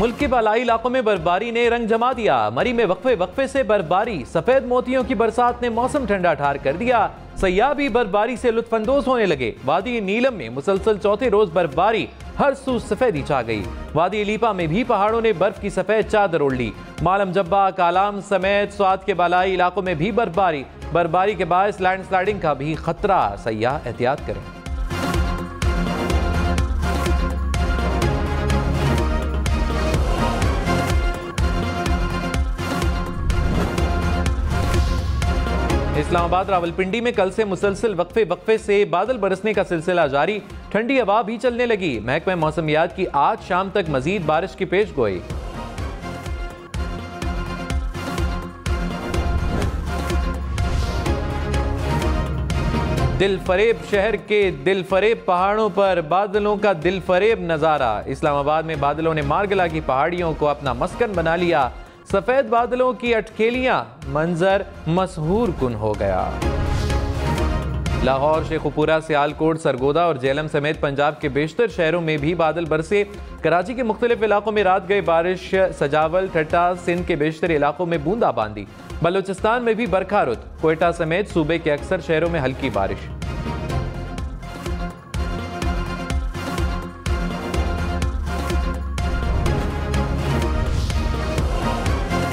मुल्क के बालाई इलाकों में बर्फबारी ने रंग जमा दिया। मरी में वक्फे वक्फे से बर्फबारी, सफेद मोतियों की बरसात ने मौसम ठंडा ठार कर दिया। सयाह भी बर्फबारी से लुत्फानंदोज होने लगे। वादी नीलम में मुसलसल चौथे रोज बर्फबारी, हर सू सफेदी छा गई। वादी लीपा में भी पहाड़ों ने बर्फ की सफेद चादर ओढ़ ली। मालम जब्बा, कालाम समेत स्वात के बालाई इलाकों में भी बर्फबारी के बायस लैंडस्लाइडिंग का भी खतरा। सयाह एहतियात करें। इस्लामाबाद रावलपिंडी में कल से मुसलसल वक्फे से बादल बरसने का सिलसिला जारी। ठंडी हवा भी चलने लगी। महकमा मौसमियात की आज शाम तक मजीद बारिश की पेशगोई। दिलफरेब शहर के दिलफरेब पहाड़ों पर बादलों का दिलफरेब नजारा। इस्लामाबाद में बादलों ने मारगला की पहाड़ियों को अपना मस्कन बना लिया। सफेद बादलों की अटकेलियां, मंजर मशहूर कुन हो गया। लाहौर, शेखुपुरा, सियालकोट, सरगोदा और जेलम समेत पंजाब के बेशतर शहरों में भी बादल बरसे। कराची के मुख्तलिफ इलाकों में रात गई बारिश। सजावल, ठट्टा, सिंध के बेशतर इलाकों में बूंदाबांदी। बलूचिस्तान में भी बरखा रुत। कोयटा समेत सूबे के अक्सर शहरों में हल्की बारिश।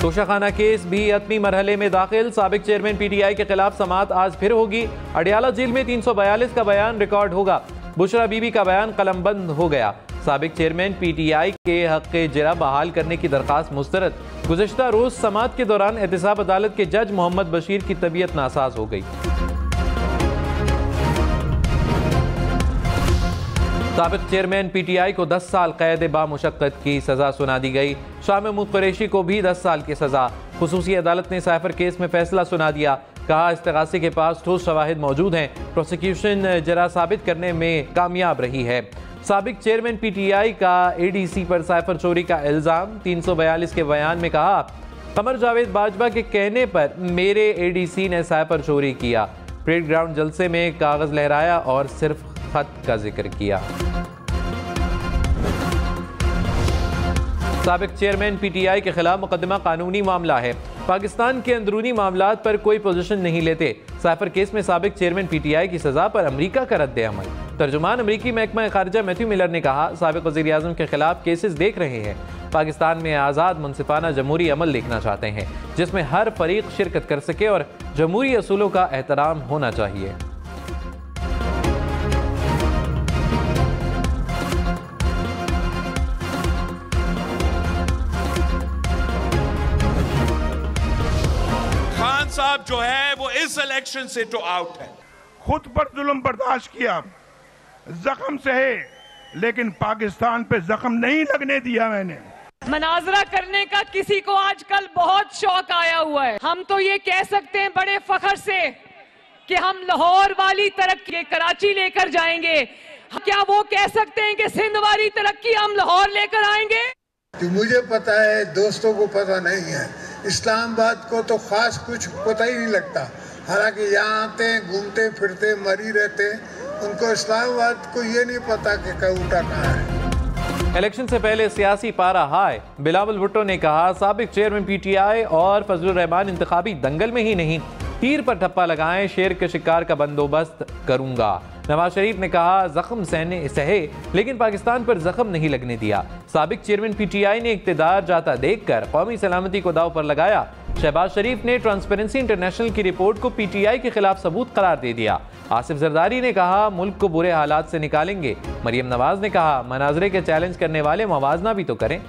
तोशाखाना केस भी हतमी मरहले में दाखिल। साबिक चेयरमैन पीटीआई के खिलाफ समाअत आज फिर होगी। अडियाला जेल में 342 का बयान रिकॉर्ड होगा। बुशरा बीबी का बयान कलमबंद हो गया। साबिक चेयरमैन पीटीआई के हक जिरा बहाल करने की दरखास्त मुस्तरद। गुज़श्ता रोज समाअत के दौरान एहतिसाब अदालत के जज मोहम्मद बशीर की तबीयत नासाज हो गई। साबिक चेयरमैन पीटीआई को 10 साल कैद बामुशक्कत की सजा सुना दी गई। शाह महमूद कुरैशी को भी 10 साल की सजा। खुसूसी अदालत ने साइफर केस में फैसला सुना दिया। कहा, इस्तिगासे के पास ठोस शवाहिद मौजूद हैं। प्रोसिक्यूशन जरा साबित करने में कामयाब रही है। साबिक चेयरमैन पीटीआई का एडीसी पर साइफर चोरी का इल्जाम। 342 के बयान में कहा, कमर जावेद बाजवा के कहने पर मेरे एडीसी ने साइफर चोरी किया। परेड ग्राउंड जलसे में कागज लहराया और सिर्फ खत का जिक्र किया। साबिक चेयरमैन पीटीआई के खिलाफ मुकदमा कानूनी मामला है। पाकिस्तान के अंदरूनी मामलात पर कोई पोजीशन नहीं लेते। साइफर केस में साबिक चेयरमैन पीटीआई की सजा पर अमेरिका का रद्द अमल। तर्जुमान अमेरिकी महकमा खारिजा मैथ्यू मिलर ने कहा, साबिक वज़ीर आज़म के खिलाफ केसेस देख रहे हैं। पाकिस्तान में आज़ाद मुनसिफाना जमहूरी अमल देखना चाहते हैं, जिसमें हर फरीक शिरकत कर सके और जमहूरी असूलों का एहतराम होना चाहिए। साहब जो है वो इस इलेक्शन से तो आउट है। खुद पर जुल्म बर्दाश्त किया, जख्म सहे, लेकिन पाकिस्तान पे जख्म नहीं लगने दिया मैंने। मनाजरा करने का किसी को आजकल बहुत शौक आया हुआ है। हम तो ये कह सकते हैं बड़े फख्र से कि हम लाहौर वाली तरक्की कराची लेकर जाएंगे। क्या वो कह सकते हैं कि सिंध वाली तरक्की हम लाहौर लेकर आएंगे? तो मुझे पता है, दोस्तों को पता नहीं है। इस्लामाबाद को तो खास कुछ पता ही नहीं लगता। हालांकि यहाँ आते हैं, घूमते फिरते मरी रहते, उनको इस्लामाबाद को ये नहीं पता कि कऊटा कहाँ है। इलेक्शन से पहले सियासी पारा हाय। बिलावल भुट्टो ने कहा, साबिक चेयरमैन पीटीआई और फजलुर रहमान इंतखाबी दंगल में ही नहीं, तीर पर ठप्पा लगाएं, शेर के शिकार का बंदोबस्त करूंगा। नवाज शरीफ ने कहा, जख्म सहे लेकिन पाकिस्तान पर जख्म नहीं लगने दिया। साबिक चेयरमैन पीटीआई ने इक्तिदार जाता देखकर कौमी सलामती को दाव पर लगाया। शहबाज शरीफ ने ट्रांसपेरेंसी इंटरनेशनल की रिपोर्ट को पीटीआई के खिलाफ सबूत करार दे दिया। आसिफ जरदारी ने कहा, मुल्क को बुरे हालात से निकालेंगे। मरियम नवाज ने कहा, मनाजरे के चैलेंज करने वाले मवाजना भी तो करें।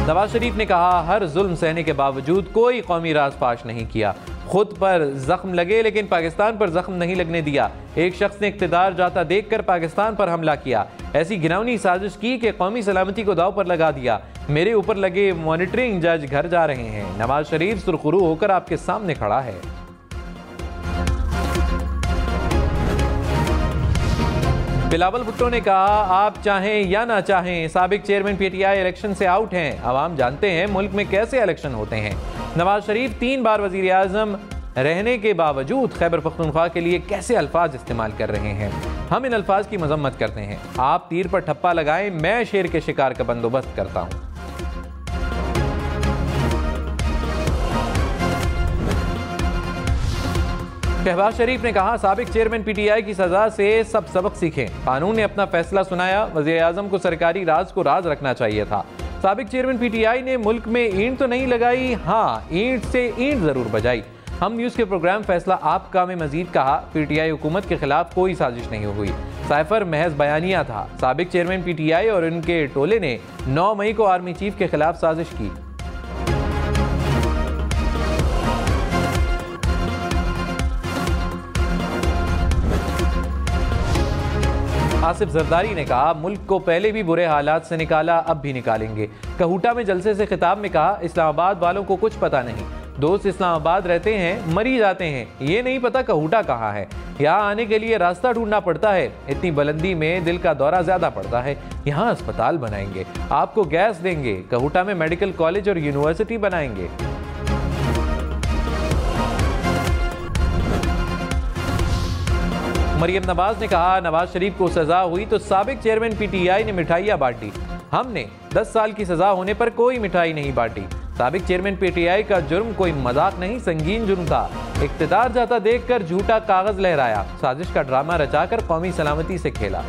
नवाज शरीफ ने कहा, हर जुल्म सहने के बावजूद कोई कौमी राज फाश नहीं किया। खुद पर जख्म लगे लेकिन पाकिस्तान पर जख्म नहीं लगने दिया। एक शख्स ने इक्तिदार जाता देखकर पाकिस्तान पर हमला किया। ऐसी घिनौनी साजिश की कि कौमी सलामती को दाव पर लगा दिया। मेरे ऊपर लगे मॉनिटरिंग जज घर जा रहे हैं। नवाज शरीफ सुरखरू होकर आपके सामने खड़ा है। बिलावल भुट्टो ने कहा, आप चाहें या ना चाहें, साबिक चेयरमैन पीटीआई इलेक्शन से आउट हैं। अवाम जानते हैं मुल्क में कैसे इलेक्शन होते हैं। नवाज शरीफ 3 बार वजीर आजम रहने के बावजूद खैबर पख्तूनख्वा के लिए कैसे अल्फाज इस्तेमाल कर रहे हैं। हम इन अल्फाज की मजम्मत करते हैं। आप तीर पर ठप्पा लगाएं, मैं शेर के शिकार का बंदोबस्त करता हूं। शहबाज शरीफ ने कहा, साबिक चेयरमैन पीटीआई की सजा से सब सबक सीखें। कानून ने अपना फैसला सुनाया, वज़ीर आज़म को सरकारी राज को राज रखना चाहिए था। साबिक चेयरमैन पीटीआई ने मुल्क में ईंट तो नहीं लगाई, हाँ ईंट से ईंट जरूर बजाई। हम न्यूज़ के प्रोग्राम फैसला आपका में मजीद कहा, पीटीआई हुकूमत के खिलाफ कोई साजिश नहीं हुई। साइफर महज बयानिया था। साबिक चेयरमैन पीटीआई और उनके टोले ने 9 मई को आर्मी चीफ के खिलाफ साजिश की। आसिफ जरदारी ने कहा, मुल्क को पहले भी बुरे हालात से निकाला, अब भी निकालेंगे। कहूटा में जलसे से खिताब में कहा, इस्लामाबाद वालों को कुछ पता नहीं। दोस्त इस्लामाबाद रहते हैं, मरी जाते हैं, ये नहीं पता कहूटा कहाँ है। यहाँ आने के लिए रास्ता ढूंढना पड़ता है। इतनी बुलंदी में दिल का दौरा ज्यादा पड़ता है। यहाँ अस्पताल बनाएंगे, आपको गैस देंगे, कहूटा में मेडिकल कॉलेज और यूनिवर्सिटी बनाएंगे। मरियम नवाज ने कहा, नवाज शरीफ को सजा हुई तो साबिक चेयरमैन पीटीआई ने मिठाइयां बांटी। हमने 10 साल की सजा होने पर कोई मिठाई नहीं बांटी। साबिक चेयरमैन पीटीआई का जुर्म कोई मजाक नहीं, संगीन जुर्म था। इख्तिदार जाता देखकर झूठा कागज लहराया, साजिश का ड्रामा रचाकर कौमी सलामती से खेला।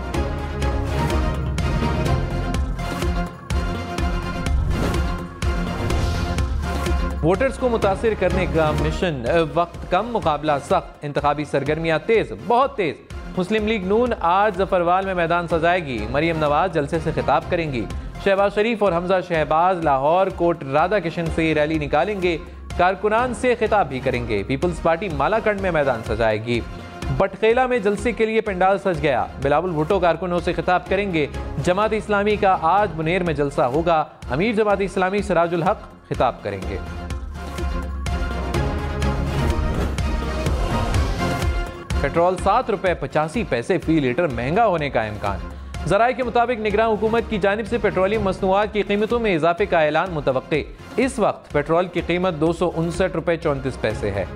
वोटर्स को मुतासिर करने का मिशन, वक्त कम, मुकाबला सख्त, इंतखाबी सरगर्मियां तेज, बहुत तेज। मुस्लिम लीग नून आज जफरवाल में मैदान सजाएगी। मरियम नवाज जलसे से खिताब करेंगी। शहबाज शरीफ और हमजा शहबाज लाहौर कोट राधा किशन से रैली निकालेंगे, कारकुनान से खिताब भी करेंगे। पीपल्स पार्टी मालाकंड में मैदान सजाएगी। बटखेला में जलसे के लिए पंडाल सज गया। बिलावल भुट्टो कारकुनों से खिताब करेंगे। जमात इस्लामी का आज मुनेर में जलसा होगा। अमीर जमात इस्लामी सिराजुल हक खिताब करेंगे। पेट्रोल 7 रुपए 85 पैसे फी लीटर महंगा होने का इम्कान। ज़राए के मुताबिक निगरान हुकूमत की जानिब से पेट्रोलियम मसनूआत की कीमतों में इजाफे का ऐलान मुतवक्के। इस वक्त पेट्रोल की कीमत 259 रुपए 34 पैसे है।